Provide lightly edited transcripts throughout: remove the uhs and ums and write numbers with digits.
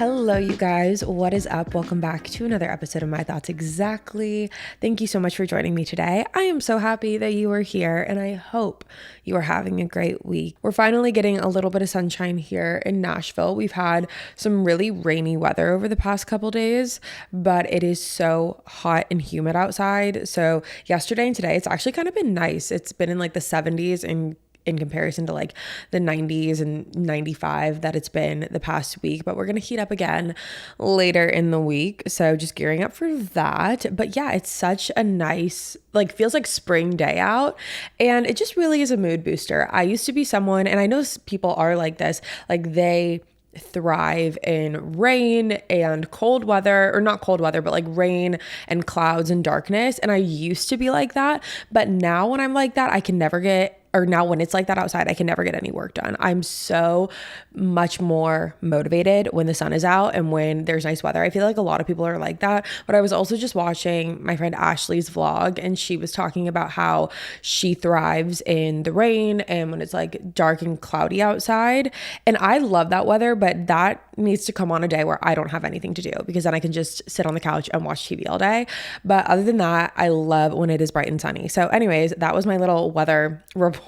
Hello, you guys. What is up? Welcome back to another episode of My Thoughts Exactly. Thank you so much for joining me today. I am so happy that you are here, and I hope you are having a great week. We're finally getting a little bit of sunshine here in Nashville. We've had some really rainy weather over the past couple days, but it is so hot and humid outside. So yesterday and today, it's actually kind of been nice. It's been in like the 70s and in comparison to like the 90s and 95 that it's been the past week, but we're going to heat up again later in the week. So just gearing up for that. But yeah, it's such a nice, like feels like spring day out, and it just really is a mood booster. I used to be someone, and I know people are like this, like they thrive in rain and cold weather, or not cold weather, but like rain and clouds and darkness. And I used to be like that, but now when I'm like that, I can never get now when it's like that outside, I can never get any work done. I'm so much more motivated when the sun is out and when there's nice weather. I feel like a lot of people are like that, but I was also just watching my friend Ashley's vlog, and she was talking about how she thrives in the rain and when it's like dark and cloudy outside. And I love that weather, but that needs to come on a day where I don't have anything to do, because then I can just sit on the couch and watch TV all day. But other than that, I love when it is bright and sunny. So anyways, that was my little weather report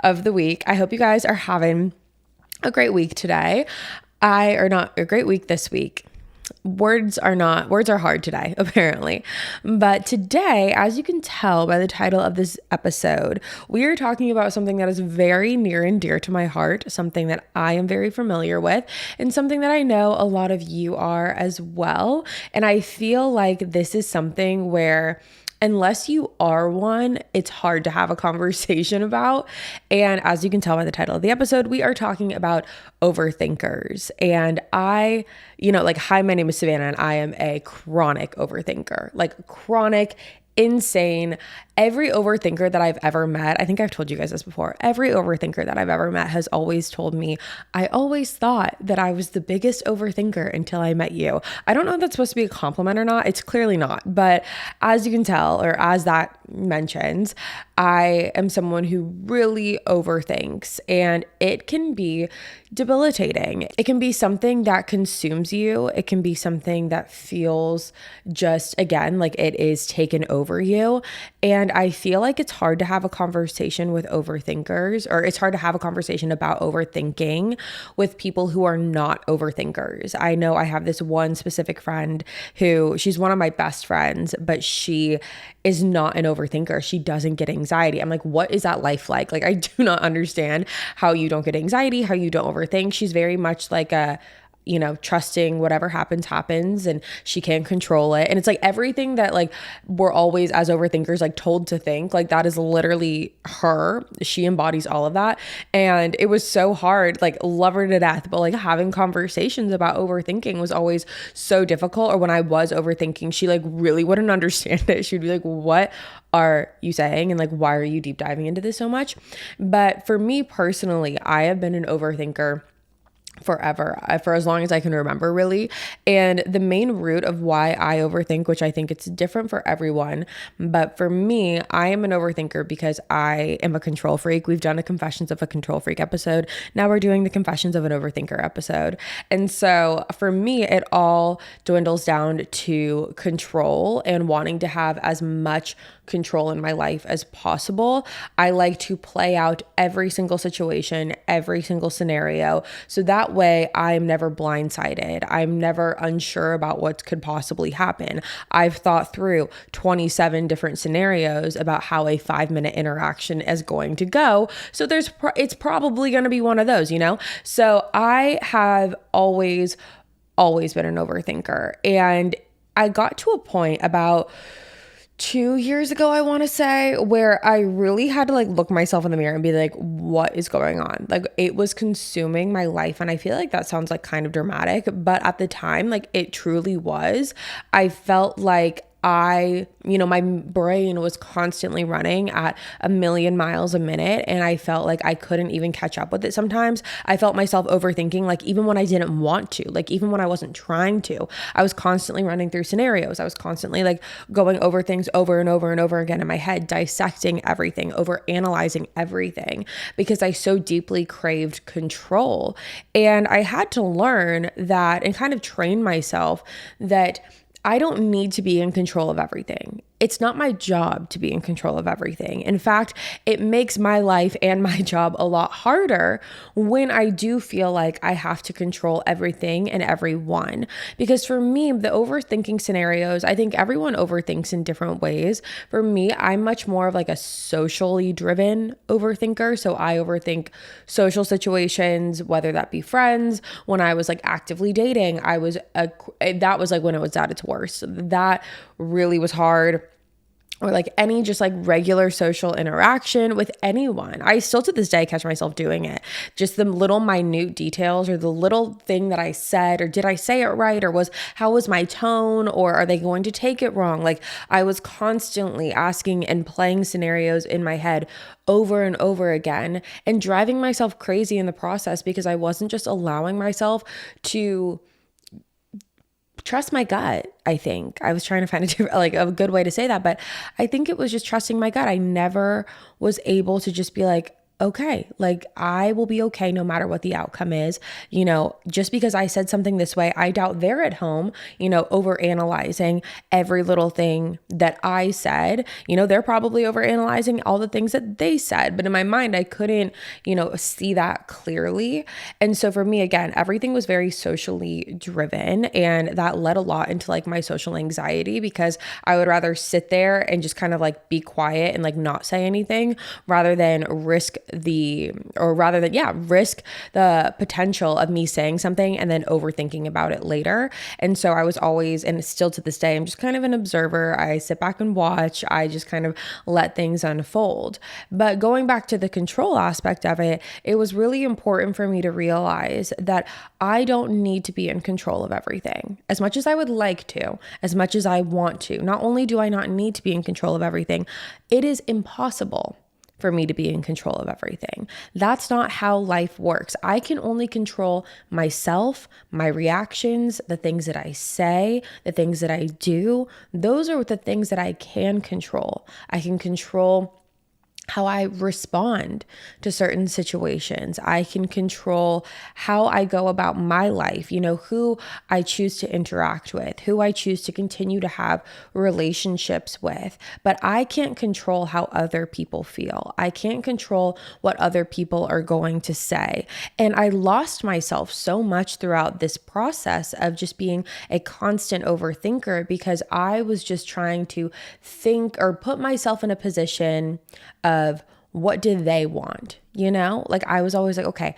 of the week. I hope you guys are having a great week today. Or not a great week this week. Words are hard today, apparently. But today, as you can tell by the title of this episode, we are talking about something that is very near and dear to my heart, something that I am very familiar with, and something that I know a lot of you are as well. And I feel like this is something where, unless you are one, it's hard to have a conversation about. And as you can tell by the title of the episode, we are talking about overthinkers. And hi, my name is Savannah, and I am a chronic overthinker, like chronic, insane. Every overthinker that I've ever met, I think I've told you guys this before, every overthinker that I've ever met has always told me, I always thought that I was the biggest overthinker until I met you. I don't know if that's supposed to be a compliment or not. It's clearly not. But as you can tell, or as that mentions, I am someone who really overthinks, and it can be debilitating. It can be something that consumes you. It can be something that feels just, again, like it is taken over you. And I feel like it's hard to have a conversation with overthinkers, or it's hard to have a conversation about overthinking with people who are not overthinkers. I know I have this one specific friend who, she's one of my best friends, but she is not an overthinker. She doesn't get anxiety. I'm like, what is that life like? Like, I do not understand how you don't get anxiety, how you don't overthink. She's very much like a, trusting whatever happens, and she can't control it. And it's like everything that like we're always as overthinkers like told to think, like that is literally her. She embodies all of that. And it was so hard, like love her to death, but like having conversations about overthinking was always so difficult. Or when I was overthinking, she like really wouldn't understand it. She'd be like, what are you saying? And like, why are you deep diving into this so much? But for me personally, I have been an overthinker forever, for as long as I can remember, really. And the main root of why I overthink, which I think it's different for everyone, but for me, I am an overthinker because I am a control freak. We've done a Confessions of a Control Freak episode. Now we're doing the Confessions of an Overthinker episode. And so for me, it all dwindles down to control and wanting to have as much control in my life as possible. I like to play out every single situation, every single scenario, so that way I'm never blindsided. I'm never unsure about what could possibly happen. I've thought through 27 different scenarios about how a 5-minute interaction is going to go. So it's probably going to be one of those, So I have always been an overthinker. And I got to a point about 2 years ago, I want to say, where I really had to like look myself in the mirror and be like, what is going on? Like, it was consuming my life. And I feel like that sounds like kind of dramatic, but at the time, like it truly was. I felt like my brain was constantly running at a million miles a minute, and I felt like I couldn't even catch up with it. Sometimes I felt myself overthinking, like even when I didn't want to, like even when I wasn't trying to, I was constantly running through scenarios. I was constantly like going over things over and over and over again in my head, dissecting everything, over analyzing everything, because I so deeply craved control. And I had to learn that and kind of train myself that I don't need to be in control of everything. It's not my job to be in control of everything. In fact, it makes my life and my job a lot harder when I do feel like I have to control everything and everyone. Because for me, the overthinking scenarios, I think everyone overthinks in different ways. For me, I'm much more of like a socially driven overthinker. So I overthink social situations, whether that be friends. When I was like actively dating, that was like when it was at its worst. That really was hard. Or like any just like regular social interaction with anyone. I still to this day catch myself doing it. Just the little minute details, or the little thing that I said, or did I say it right? Or how was my tone? Or are they going to take it wrong? Like I was constantly asking and playing scenarios in my head over and over again, and driving myself crazy in the process, because I wasn't just allowing myself to trust my gut. I think I was trying to find a good way to say that, but I think it was just trusting my gut. I never was able to just be like, okay, like I will be okay no matter what the outcome is. Just because I said something this way, I doubt they're at home, over analyzing every little thing that I said. They're probably over analyzing all the things that they said, but in my mind, I couldn't, see that clearly. And so for me, again, everything was very socially driven, and that led a lot into like my social anxiety, because I would rather sit there and just kind of like be quiet and like not say anything, rather than risk the potential of me saying something and then overthinking about it later. And so I was always, and still to this day, I'm just kind of an observer. I sit back and watch. I just kind of let things unfold. But going back to the control aspect of it, it was really important for me to realize that I don't need to be in control of everything. As much as I would like to, as much as I want to, not only do I not need to be in control of everything, it is impossible for me to be in control of everything. That's not how life works. I can only control myself, my reactions, the things that I say, the things that I do. Those are the things that I can control. I can control how I respond to certain situations. I can control how I go about my life, who I choose to interact with, who I choose to continue to have relationships with. But I can't control how other people feel. I can't control what other people are going to say. And I lost myself so much throughout this process of just being a constant overthinker, because I was just trying to think or put myself in a position of what did they want? Like I was always like, okay,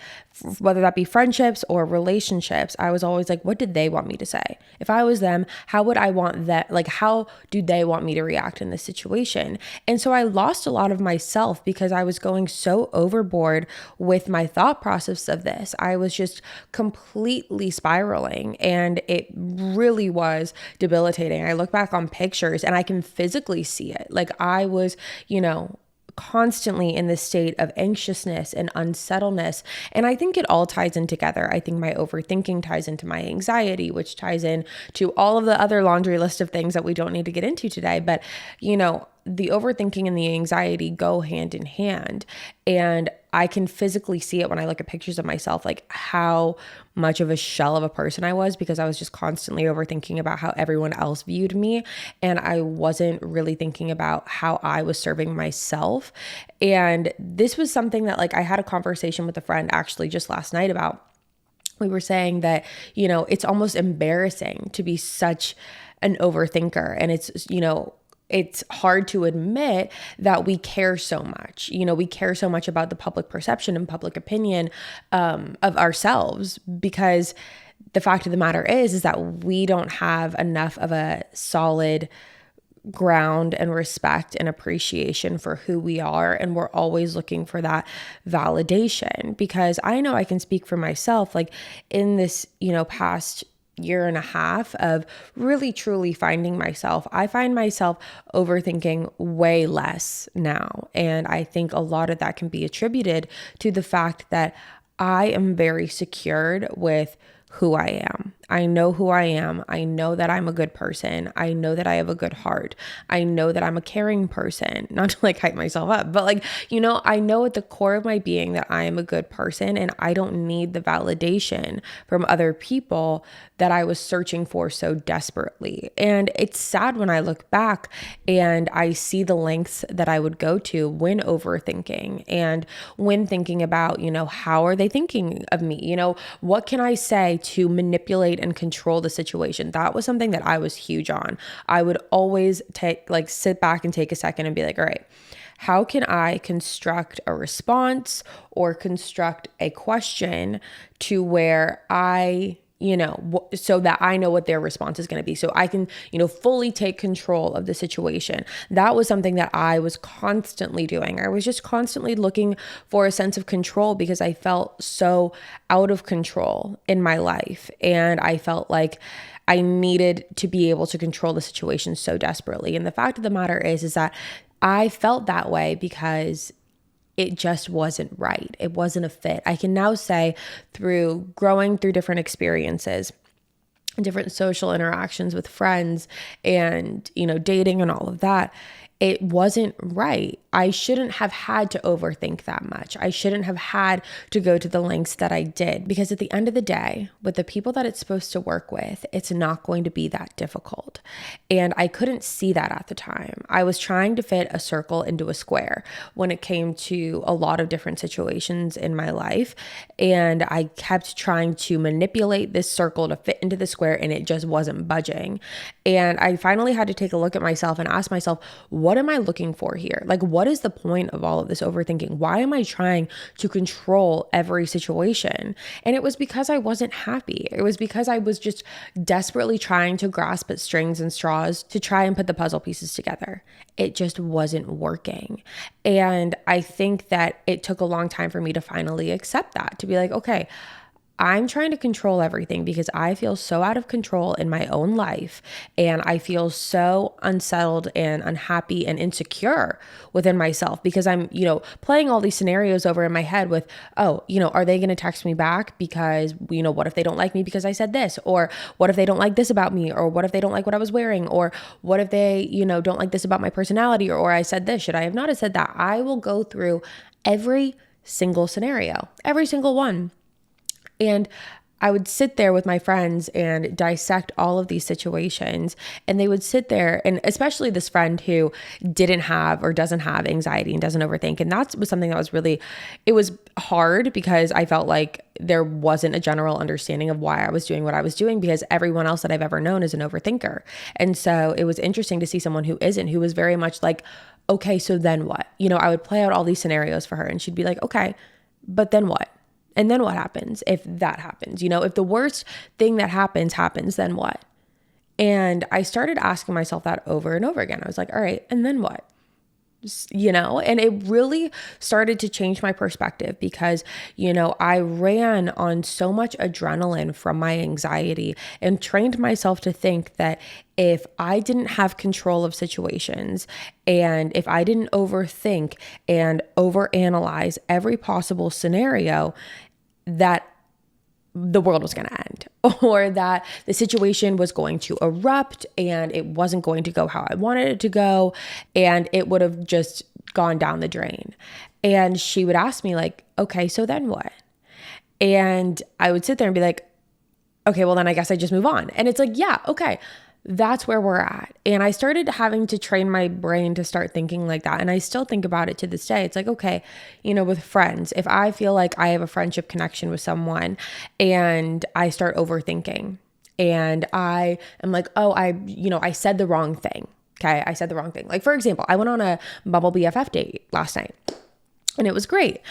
whether that be friendships or relationships, I was always like, what did they want me to say? If I was them, how would I want that? Like, how do they want me to react in this situation? And so I lost a lot of myself, because I was going so overboard with my thought process of this. I was just completely spiraling, and it really was debilitating. I look back on pictures and I can physically see it. Like I was, constantly in this state of anxiousness and unsettledness. And I think it all ties in together. I think my overthinking ties into my anxiety, which ties in to all of the other laundry list of things that we don't need to get into today. But, the overthinking and the anxiety go hand in hand. And I can physically see it when I look at pictures of myself, like how much of a shell of a person I was, because I was just constantly overthinking about how everyone else viewed me. And I wasn't really thinking about how I was serving myself. And this was something that like I had a conversation with a friend actually just last night about. We were saying that, it's almost embarrassing to be such an overthinker. And it's hard to admit that we care so much. We care so much about the public perception and public opinion of ourselves, because the fact of the matter is that we don't have enough of a solid ground and respect and appreciation for who we are. And we're always looking for that validation, because I know I can speak for myself, like in this, past year and a half of really truly finding myself, I find myself overthinking way less now. And I think a lot of that can be attributed to the fact that I am very secured with who I am. I know who I am. I know that I'm a good person. I know that I have a good heart. I know that I'm a caring person, not to like hype myself up, but like, I know at the core of my being that I am a good person and I don't need the validation from other people that I was searching for so desperately. And it's sad when I look back and I see the lengths that I would go to when overthinking and when thinking about, how are they thinking of me? What can I say to manipulate and control the situation? That was something that I was huge on. I would always sit back and take a second and be like, all right, how can I construct a response or construct a question to where so that I know what their response is going to be. So I can, fully take control of the situation. That was something that I was constantly doing. I was just constantly looking for a sense of control because I felt so out of control in my life. And I felt like I needed to be able to control the situation so desperately. And the fact of the matter is that I felt that way because it just wasn't right. It wasn't a fit. I can now say through growing through different experiences, different social interactions with friends and, dating and all of that, it wasn't right. I shouldn't have had to overthink that much. I shouldn't have had to go to the lengths that I did because at the end of the day, with the people that it's supposed to work with, it's not going to be that difficult. And I couldn't see that at the time. I was trying to fit a circle into a square when it came to a lot of different situations in my life. And I kept trying to manipulate this circle to fit into the square and it just wasn't budging. And I finally had to take a look at myself and ask myself, what am I looking for here? Like, what is the point of all of this overthinking? Why am I trying to control every situation? And it was because I wasn't happy. It was because I was just desperately trying to grasp at strings and straws to try and put the puzzle pieces together. It just wasn't working. And I think that it took a long time for me to finally accept that, to be like, okay, I'm trying to control everything because I feel so out of control in my own life and I feel so unsettled and unhappy and insecure within myself because I'm, playing all these scenarios over in my head with, are they going to text me back because, what if they don't like me because I said this? Or what if they don't like this about me? Or what if they don't like what I was wearing? Or what if they, don't like this about my personality? Or I said this, should I have not have said that? I will go through every single scenario, every single one. And I would sit there with my friends and dissect all of these situations. And they would sit there, and especially this friend who didn't have or doesn't have anxiety and doesn't overthink. And that was something that was it was hard because I felt like there wasn't a general understanding of why I was doing what I was doing because everyone else that I've ever known is an overthinker. And so it was interesting to see someone who isn't, who was very much like, okay, so then what? I would play out all these scenarios for her and she'd be like, okay, but then what? And then what happens if that happens? If the worst thing that happens, then what? And I started asking myself that over and over again. I was like, all right, and then what? And it really started to change my perspective because, I ran on so much adrenaline from my anxiety and trained myself to think that if I didn't have control of situations and if I didn't overthink and overanalyze every possible scenario, that the world was going to end or that the situation was going to erupt and it wasn't going to go how I wanted it to go and it would have just gone down the drain. And she would ask me like, okay, so then what? And I would sit there and be like, okay, well then I guess I just move on. And it's like, yeah, okay. That's where we're at. And I started having to train my brain to start thinking like that. And I still think about it to this day. It's like, okay, with friends, if I feel like I have a friendship connection with someone and I start overthinking and I am like, oh, I said the wrong thing. Okay. I said the wrong thing. Like, for example, I went on a Bumble BFF date last night. And it was great.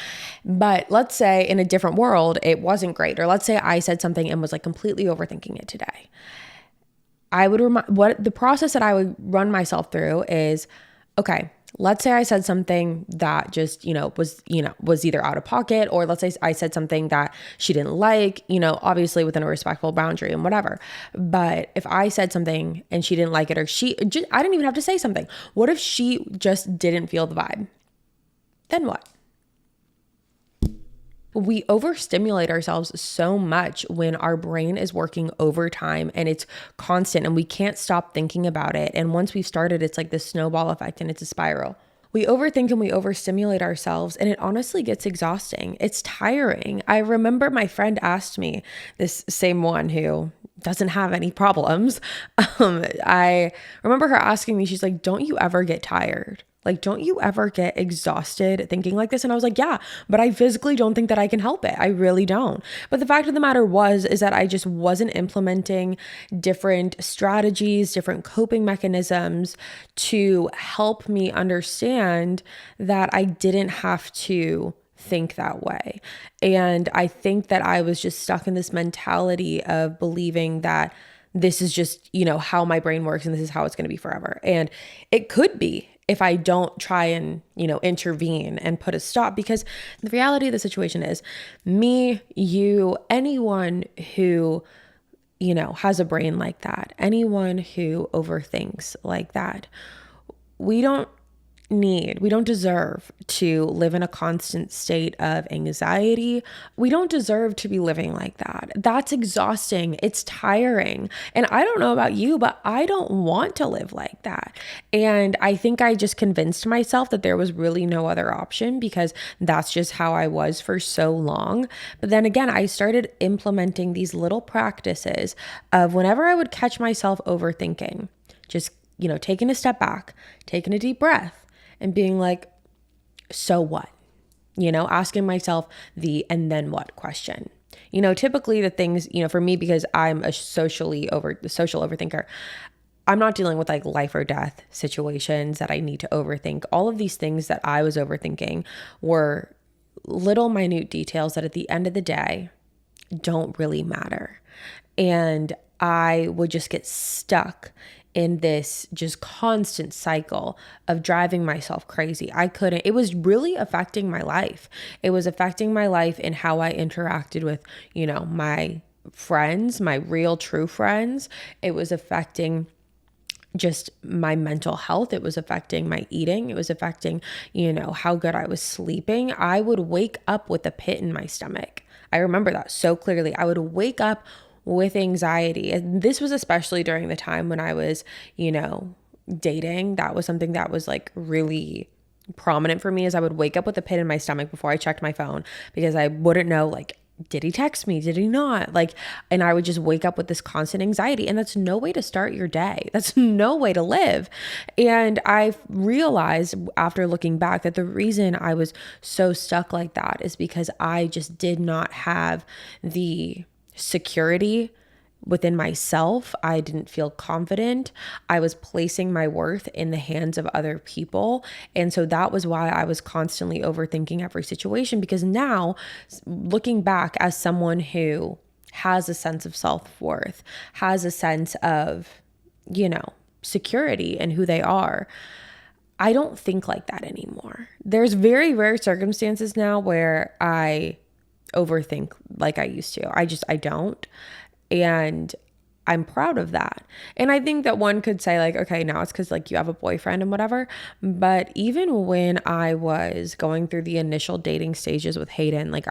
But let's say in a different world, it wasn't great. Or let's say I said something and was like completely overthinking it today. I would what the process that I would run myself through is, okay, let's say I said something that just, was either out of pocket, or let's say I said something that she didn't like, obviously within a respectful boundary and whatever. But if I said something and she didn't like it, or I didn't even have to say something. What if she just didn't feel the vibe? Then what? We overstimulate ourselves so much when our brain is working overtime and it's constant and we can't stop thinking about it. And once we've started, it's like this snowball effect and it's a spiral. We overthink and we overstimulate ourselves, and it honestly gets exhausting. It's tiring. I remember my friend asked me, this same one who doesn't have any problems. I remember her asking me, she's like, don't you ever get tired? Like, don't you ever get exhausted thinking like this? And I was like, yeah, but I physically don't think that I can help it. I really don't. But the fact of the matter is that I just wasn't implementing different strategies, different coping mechanisms to help me understand that I didn't have to think that way. And I think that I was just stuck in this mentality of believing that this is just, how my brain works and this is how it's going to be forever. And it could be if I don't try and, intervene and put a stop, because the reality of the situation is me, you, anyone who, has a brain like that, anyone who overthinks like that, we don't deserve to live in a constant state of anxiety. We don't deserve to be living like that. That's exhausting. It's tiring. And I don't know about you, but I don't want to live like that. And I think I just convinced myself that there was really no other option because that's just how I was for so long. But then again, I started implementing these little practices of whenever I would catch myself overthinking, just, taking a step back, taking a deep breath, and being like, so what? Asking myself the and then what question. Typically the things, for me, because I'm a social overthinker, I'm not dealing with like life or death situations that I need to overthink. All of these things that I was overthinking were little minute details that at the end of the day don't really matter. And I would just get stuck in this just constant cycle of driving myself crazy. It was really affecting my life. It was affecting my life in how I interacted with, my friends, my real true friends. It was affecting just my mental health. It was affecting my eating. It was affecting, how good I was sleeping. I would wake up with a pit in my stomach. I remember that so clearly. I would wake up with anxiety. And this was especially during the time when I was, dating. That was something that was like really prominent for me, is I would wake up with a pit in my stomach before I checked my phone because I wouldn't know, like, did he text me? Did he not? And I would just wake up with this constant anxiety, and that's no way to start your day. That's no way to live. And I realized after looking back that the reason I was so stuck like that is because I just did not have the security within myself. I didn't feel confident. I was placing my worth in the hands of other people. And so that was why I was constantly overthinking every situation, because now looking back as someone who has a sense of self-worth, has a sense of, security in who they are, I don't think like that anymore. There's very rare circumstances now where I overthink like I used to. I don't. And I'm proud of that. And I think that one could say like, okay, now it's because like you have a boyfriend and whatever. But even when I was going through the initial dating stages with Hayden, like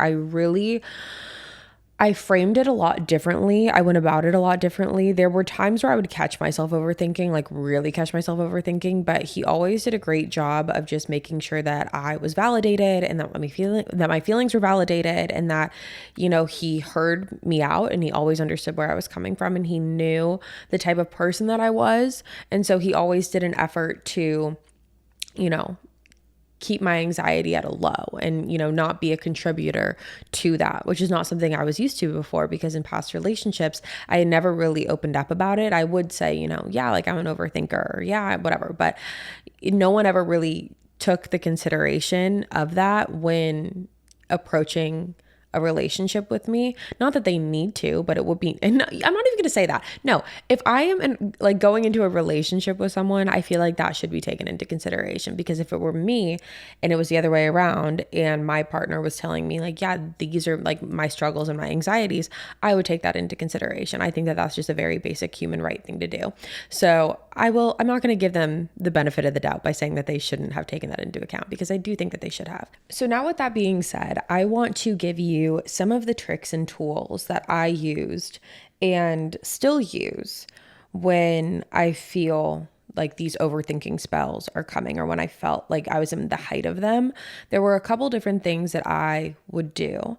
I framed it a lot differently. I went about it a lot differently. There were times where I would catch myself overthinking, like really catch myself overthinking, but he always did a great job of just making sure that I was validated and that my feelings were validated, and that, he heard me out and he always understood where I was coming from, and he knew the type of person that I was. And so he always did an effort to, keep my anxiety at a low and, not be a contributor to that, which is not something I was used to before, because in past relationships, I had never really opened up about it. I would say, yeah, like I'm an overthinker, or yeah, whatever, but no one ever really took the consideration of that when approaching a relationship with me. Not that they need to, but it would be, and I'm not even going to say that. No, if I am like going into a relationship with someone, I feel like that should be taken into consideration, because if it were me and it was the other way around and my partner was telling me like, yeah, these are like my struggles and my anxieties, I would take that into consideration. I think that that's just a very basic human right thing to do. So I'm not going to give them the benefit of the doubt by saying that they shouldn't have taken that into account, because I do think that they should have. So now with that being said, I want to give you some of the tricks and tools that I used and still use when I feel like these overthinking spells are coming, or when I felt like I was in the height of them. There were a couple different things that I would do.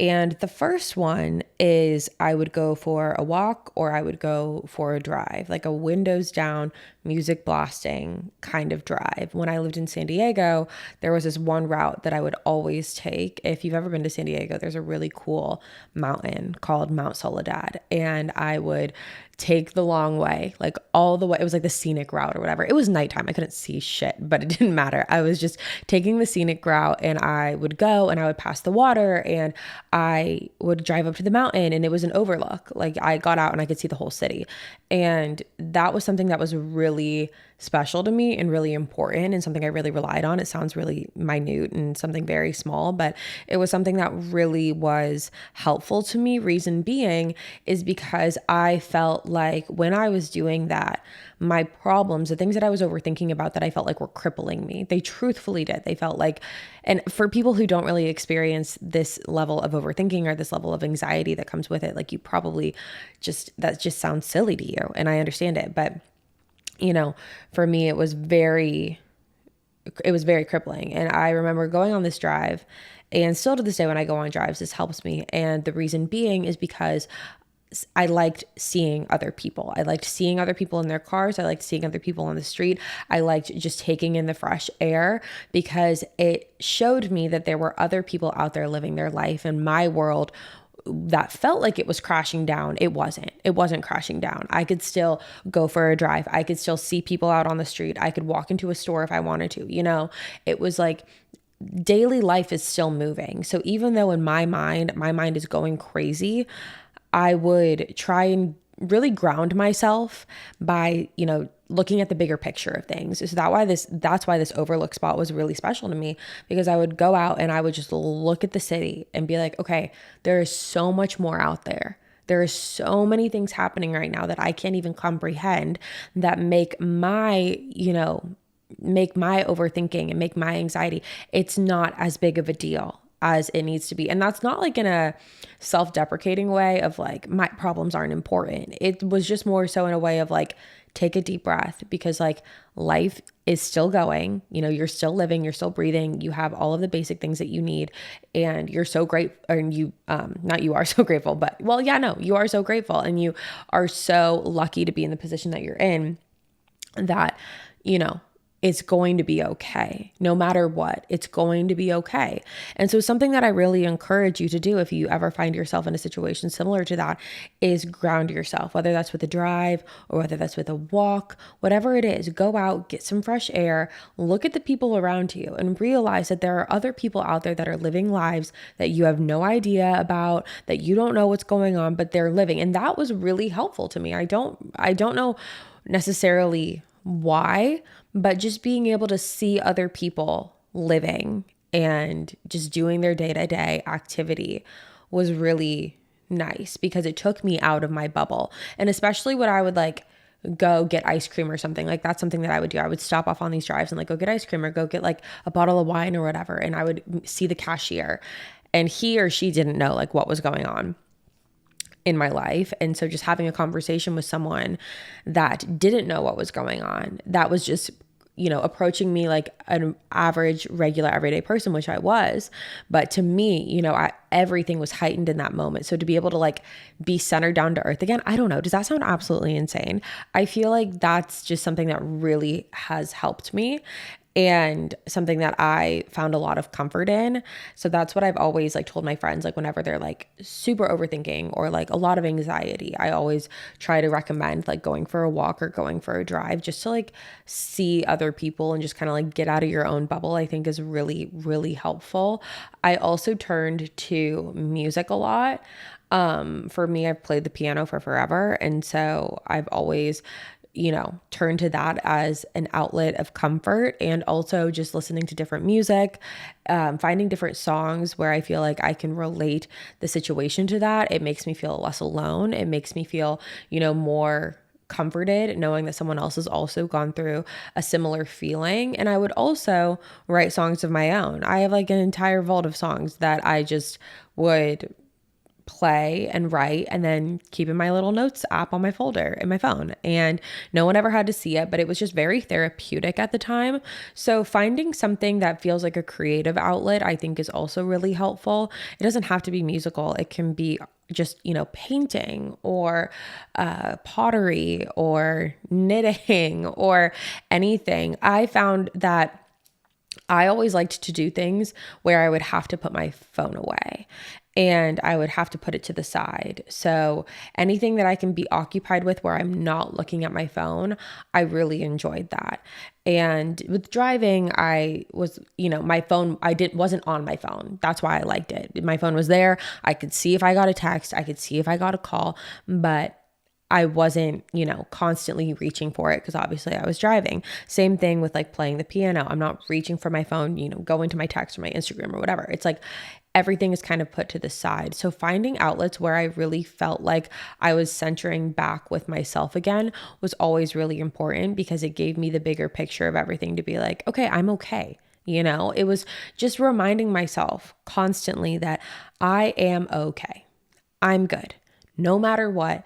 And the first one is I would go for a walk, or I would go for a drive, like a windows down, music blasting kind of drive. When I lived in San Diego, there was this one route that I would always take. If you've ever been to San Diego, there's a really cool mountain called Mount Soledad. And I would take the long way, like all the way. It was like the scenic route or whatever. It was nighttime. I couldn't see shit, but it didn't matter. I was just taking the scenic route, and I would go and I would pass the water, and I would drive up to the mountain, and it was an overlook. Like I got out and I could see the whole city. And that was something that was really special to me and really important, and something I really relied on. It sounds really minute and something very small, but it was something that really was helpful to me. Reason being is because I felt like when I was doing that, my problems, the things that I was overthinking about that I felt like were crippling me, they truthfully did. They felt like, and for people who don't really experience this level of overthinking or this level of anxiety that comes with it, like you probably that just sounds silly to you. And I understand it, but for me, it was very crippling. And I remember going on this drive, and still to this day, when I go on drives, this helps me. And the reason being is because I liked seeing other people. I liked seeing other people in their cars. I liked seeing other people on the street. I liked just taking in the fresh air, because it showed me that there were other people out there living their life, and my world that felt like it was crashing down. It wasn't crashing down. I could still go for a drive. I could still see people out on the street. I could walk into a store if I wanted to, it was like daily life is still moving. So even though in my mind is going crazy, I would try and really ground myself by, looking at the bigger picture of things. So that's why this overlook spot was really special to me, because I would go out and I would just look at the city and be like, okay, there is so much more out there. There are so many things happening right now that I can't even comprehend, that make my overthinking and make my anxiety, it's not as big of a deal as it needs to be. And that's not like in a self-deprecating way of like, my problems aren't important. It was just more so in a way of like, take a deep breath, because like life is still going, you're still living, you're still breathing, you have all of the basic things that you need, and you're so great, or you are so grateful, but you are so grateful, and you are so lucky to be in the position that you're in, that, it's going to be okay. No matter what, it's going to be okay. And so something that I really encourage you to do, if you ever find yourself in a situation similar to that, is ground yourself, whether that's with a drive or whether that's with a walk, whatever it is. Go out, get some fresh air, look at the people around you, and realize that there are other people out there that are living lives that you have no idea about, that you don't know what's going on, but they're living. And that was really helpful to me. I don't know necessarily why, but just being able to see other people living and just doing their day-to-day activity was really nice, because it took me out of my bubble. And especially when I would like go get ice cream or something, like that's something that I would do. I would stop off on these drives and like go get ice cream or go get like a bottle of wine or whatever. And I would see the cashier, and he or she didn't know like what was going on in my life. And so just having a conversation with someone that didn't know what was going on, that was just, approaching me like an average, regular, everyday person, which I was. But to me, everything was heightened in that moment. So to be able to like be centered down to earth again, I don't know. Does that sound absolutely insane? I feel like that's just something that really has helped me. and something that I found a lot of comfort in. So that's what I've always like told my friends, like whenever they're like super overthinking or like a lot of anxiety, I always try to recommend like going for a walk or going for a drive just to like see other people and just kind of like get out of your own bubble. I think is really, really helpful. I also turned to music a lot. For me, I've played the piano for forever. And so I've always, turn to that as an outlet of comfort, and also just listening to different music, finding different songs where I feel like I can relate the situation to that. It makes me feel less alone. It makes me feel, more comforted knowing that someone else has also gone through a similar feeling. And I would also write songs of my own. I have like an entire vault of songs that I just would play and write and then keep in my little notes app on my folder in my phone. And no one ever had to see it, but it was just very therapeutic at the time. So finding something that feels like a creative outlet, I think is also really helpful. It doesn't have to be musical. It can be just, painting or pottery or knitting or anything. I found that I always liked to do things where I would have to put my phone away and I would have to put it to the side. So anything that I can be occupied with where I'm not looking at my phone, I really enjoyed that. And with driving, I was, my phone, wasn't on my phone. That's why I liked it. My phone was there. I could see if I got a text, I could see if I got a call, but I wasn't, constantly reaching for it because obviously I was driving. Same thing with like playing the piano. I'm not reaching for my phone, going to my text or my Instagram or whatever. It's like everything is kind of put to the side. So finding outlets where I really felt like I was centering back with myself again was always really important because it gave me the bigger picture of everything to be like, okay, I'm okay. It was just reminding myself constantly that I am okay. I'm good. No matter what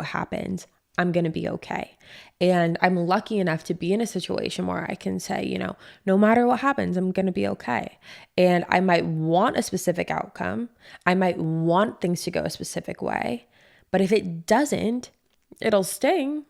happens, I'm going to be okay. And I'm lucky enough to be in a situation where I can say, no matter what happens, I'm going to be okay. And I might want a specific outcome. I might want things to go a specific way. But if it doesn't, it'll sting,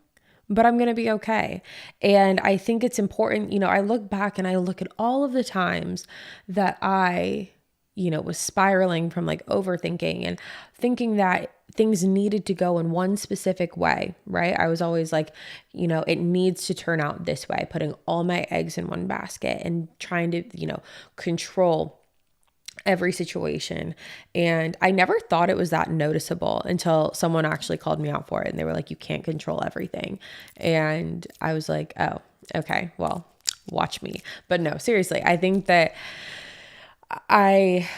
but I'm going to be okay. And I think it's important, I look back and I look at all of the times that I was spiraling from like overthinking and thinking that things needed to go in one specific way, right? I was always like, it needs to turn out this way, putting all my eggs in one basket and trying to, control every situation. And I never thought it was that noticeable until someone actually called me out for it. And they were like, you can't control everything. And I was like, oh, okay, well, watch me. But no, seriously, I think that I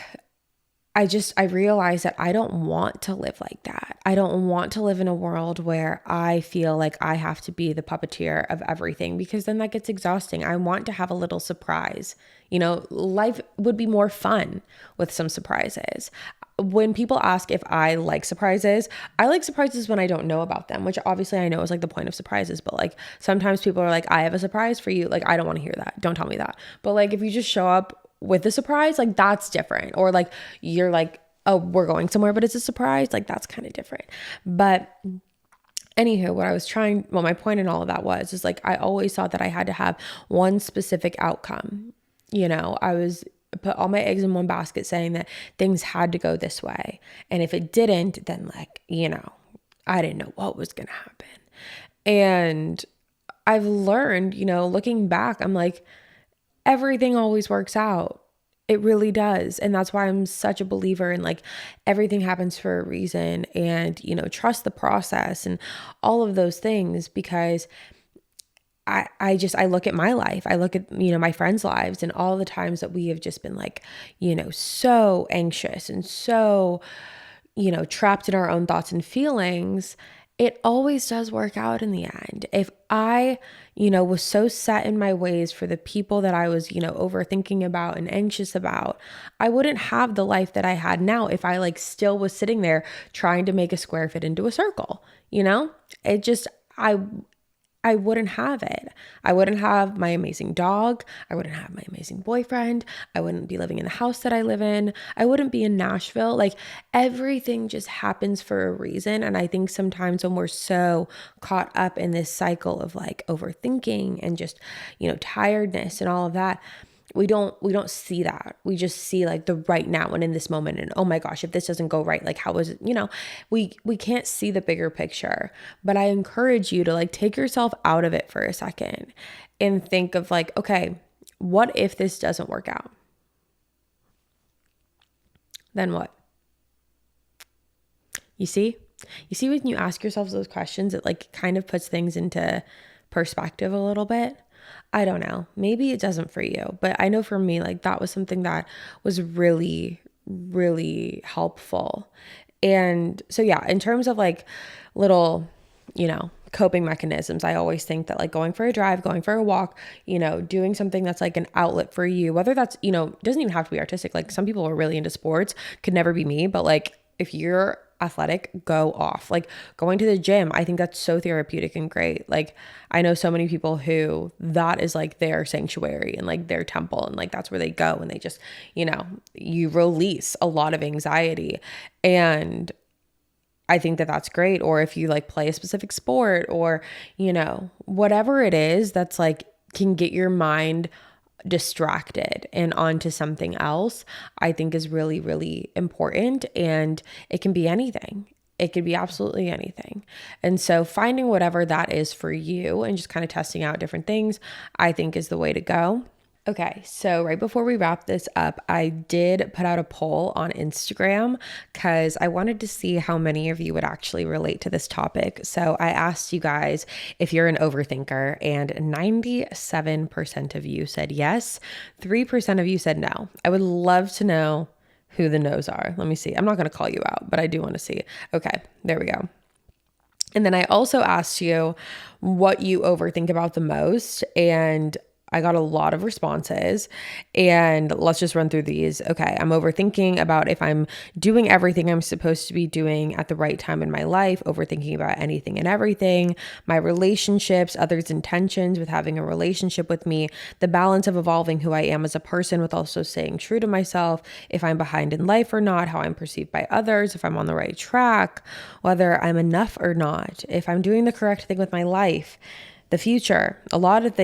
realized that I don't want to live like that. I don't want to live in a world where I feel like I have to be the puppeteer of everything, because then that gets exhausting. I want to have a little surprise. Life would be more fun with some surprises. When people ask if I like surprises when I don't know about them, which obviously I know is like the point of surprises. But like sometimes people are like, I have a surprise for you. Like, I don't want to hear that. Don't tell me that. But like, if you just show up with the surprise, like that's different. Or like you're like, oh, we're going somewhere, but it's a surprise. Like that's kind of different. But anywho, what my point in all of that is like, I always thought that I had to have one specific outcome. I was put all my eggs in one basket saying that things had to go this way. And if it didn't, then like, I didn't know what was going to happen. And I've learned, looking back, I'm like, everything always works out. It really does. And that's why I'm such a believer in like everything happens for a reason, and, trust the process and all of those things, because I look at my life, I look at, my friends' lives and all the times that we have just been like, so anxious and so, trapped in our own thoughts and feelings. It always does work out in the end. If I, was so set in my ways for the people that I was, overthinking about and anxious about, I wouldn't have the life that I had now if I like still was sitting there trying to make a square fit into a circle. It just, I wouldn't have it. I wouldn't have my amazing dog. I wouldn't have my amazing boyfriend. I wouldn't be living in the house that I live in. I wouldn't be in Nashville. Like everything just happens for a reason. And I think sometimes when we're so caught up in this cycle of like overthinking and just, tiredness and all of that, we don't see that. We just see like the right now and in this moment, and oh my gosh, if this doesn't go right, like how is it, we can't see the bigger picture. But I encourage you to like take yourself out of it for a second and think of like, okay, what if this doesn't work out? Then what? You see when you ask yourselves those questions, it like kind of puts things into perspective a little bit. I don't know. Maybe it doesn't for you, but I know for me, like that was something that was really, really helpful. And so, yeah, in terms of like little, coping mechanisms, I always think that like going for a drive, going for a walk, doing something that's like an outlet for you, whether that's, doesn't even have to be artistic. Like some people are really into sports, could never be me, but like if you're athletic, go off. Like going to the gym, I think that's so therapeutic and great. Like I know so many people who that is like their sanctuary and like their temple, and like that's where they go and they just, you release a lot of anxiety. And I think that that's great. Or if you like play a specific sport or, whatever it is that's like can get your mind distracted and onto something else, I think is really, really important. And it can be anything. It could be absolutely anything. And so finding whatever that is for you and just kind of testing out different things, I think is the way to go. Okay, so right before we wrap this up, I did put out a poll on Instagram because I wanted to see how many of you would actually relate to this topic. So I asked you guys if you're an overthinker, and 97% of you said yes, 3% of you said no. I would love to know who the no's are. Let me see. I'm not going to call you out, but I do want to see. Okay, there we go. And then I also asked you what you overthink about the most, and I got a lot of responses, and let's just run through these. Okay, I'm overthinking about if I'm doing everything I'm supposed to be doing at the right time in my life, overthinking about anything and everything, my relationships, others' intentions with having a relationship with me, the balance of evolving who I am as a person with also staying true to myself, if I'm behind in life or not, how I'm perceived by others, if I'm on the right track, whether I'm enough or not, if I'm doing the correct thing with my life, the future. A lot of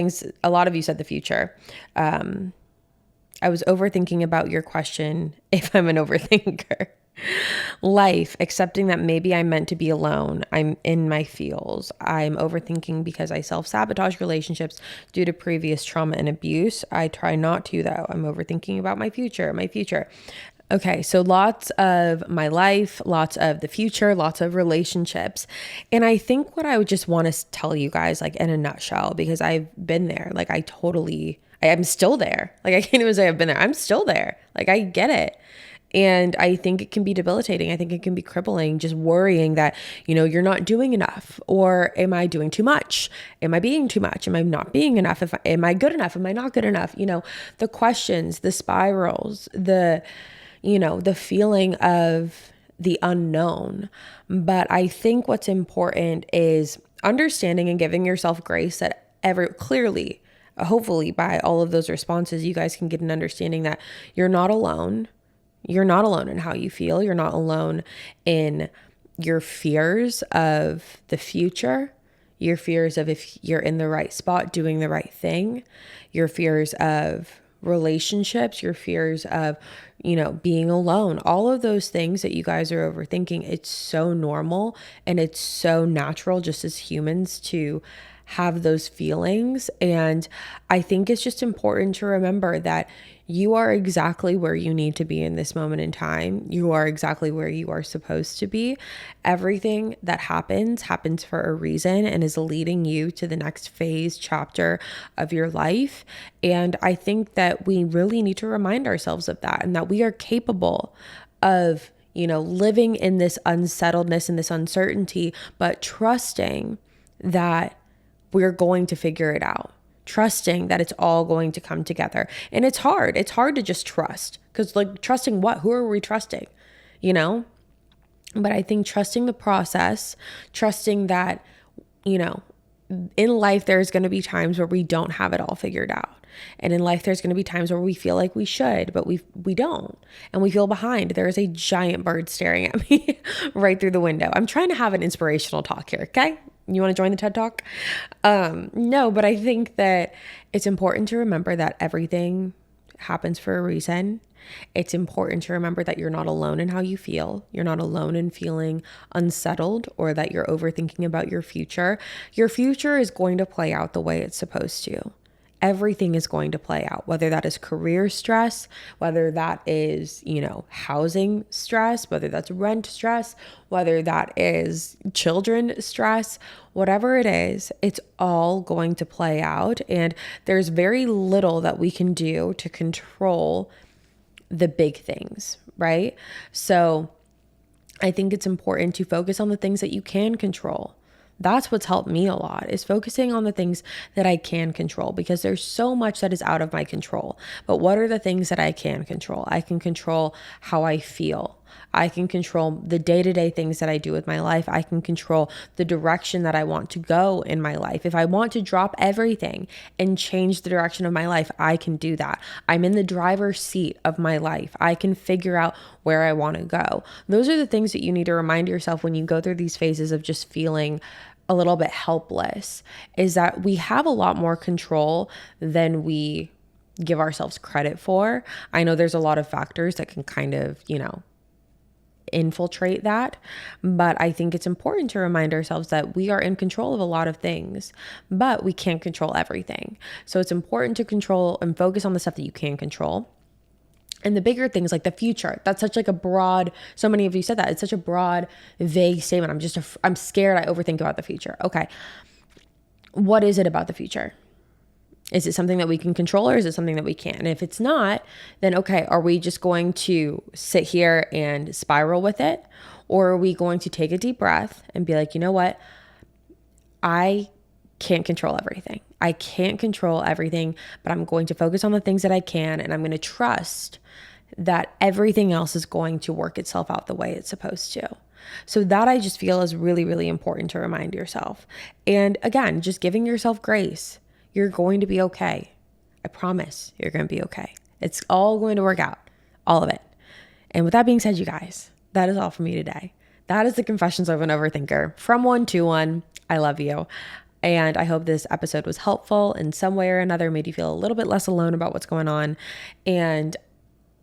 you said the future. I was overthinking about your question, if I'm an overthinker. Life, accepting that maybe I'm meant to be alone. I'm in my feels. I'm overthinking because I self-sabotage relationships due to previous trauma and abuse. I try not to, though. I'm overthinking about my future. Okay, so lots of my life, lots of the future, lots of relationships. And I think what I would just want to tell you guys, like in a nutshell, because I've been there, like I'm still there. Like I can't even say I've been there. I'm still there. Like I get it. And I think it can be debilitating. I think it can be crippling, just worrying that, you're not doing enough, or am I doing too much? Am I being too much? Am I not being enough? Am I good enough? Am I not good enough? The questions, the spirals, the feeling of the unknown. But I think what's important is understanding and giving yourself grace that clearly, hopefully by all of those responses, you guys can get an understanding that you're not alone. You're not alone in how you feel. You're not alone in your fears of the future, your fears of if you're in the right spot, doing the right thing, your fears of relationships, your fears of, being alone, all of those things that you guys are overthinking. It's so normal and it's so natural just as humans to have those feelings. And I think it's just important to remember that you are exactly where you need to be in this moment in time. You are exactly where you are supposed to be. Everything that happens for a reason and is leading you to the next phase, chapter of your life. And I think that we really need to remind ourselves of that, and that we are capable of, living in this unsettledness and this uncertainty, but trusting that we're going to figure it out. Trusting that it's all going to come together. And it's hard. It's hard to just trust, because like trusting what? Who are we trusting? But I think trusting the process, trusting that, in life, there's going to be times where we don't have it all figured out. And in life, there's going to be times where we feel like we should, but we don't. And we feel behind. There is a giant bird staring at me right through the window. I'm trying to have an inspirational talk here, okay? You want to join the TED Talk? No, but I think that it's important to remember that everything happens for a reason. It's important to remember that you're not alone in how you feel. You're not alone in feeling unsettled or that you're overthinking about your future. Your future is going to play out the way it's supposed to. Everything is going to play out, whether that is career stress, whether that is, housing stress, whether that's rent stress, whether that is children stress, whatever it is, it's all going to play out. And there's very little that we can do to control the big things, right? So I think it's important to focus on the things that you can control. That's what's helped me a lot, is focusing on the things that I can control, because there's so much that is out of my control. But what are the things that I can control? I can control how I feel. I can control the day-to-day things that I do with my life. I can control the direction that I want to go in my life. If I want to drop everything and change the direction of my life, I can do that. I'm in the driver's seat of my life. I can figure out where I want to go. Those are the things that you need to remind yourself when you go through these phases of just feeling a little bit helpless, is that we have a lot more control than we give ourselves credit for. I know there's a lot of factors that can kind of, infiltrate that, but I think it's important to remind ourselves that we are in control of a lot of things, but we can't control everything. So it's important to control and focus on the stuff that you can control. And the bigger things like the future, that's such like a broad, so many of you said that, it's such a broad, vague statement. I'm scared, I overthink about the future. Okay. What is it about the future? Is it something that we can control, or is it something that we can't? And if it's not, then okay, are we just going to sit here and spiral with it? Or are we going to take a deep breath and be like, you know what? I can't control everything. I can't control everything, but I'm going to focus on the things that I can, and I'm going to trust that everything else is going to work itself out the way it's supposed to. So that I just feel is really, really important to remind yourself. And again, just giving yourself grace. You're going to be okay. I promise you're going to be okay. It's all going to work out, all of it. And with that being said, you guys, that is all for me today. That is the Confessions of an Overthinker. From one to one. I love you. And I hope this episode was helpful in some way or another, made you feel a little bit less alone about what's going on. And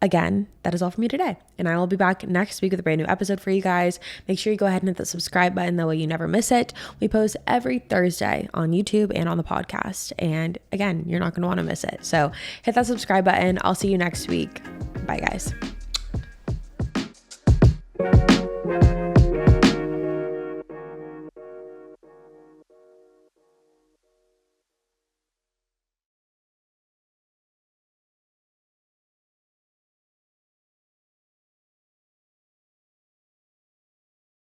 again, that is all for me today. And I will be back next week with a brand new episode for you guys. Make sure you go ahead and hit the subscribe button. That way you never miss it. We post every Thursday on YouTube and on the podcast. And again, you're not going to want to miss it. So hit that subscribe button. I'll see you next week. Bye, guys.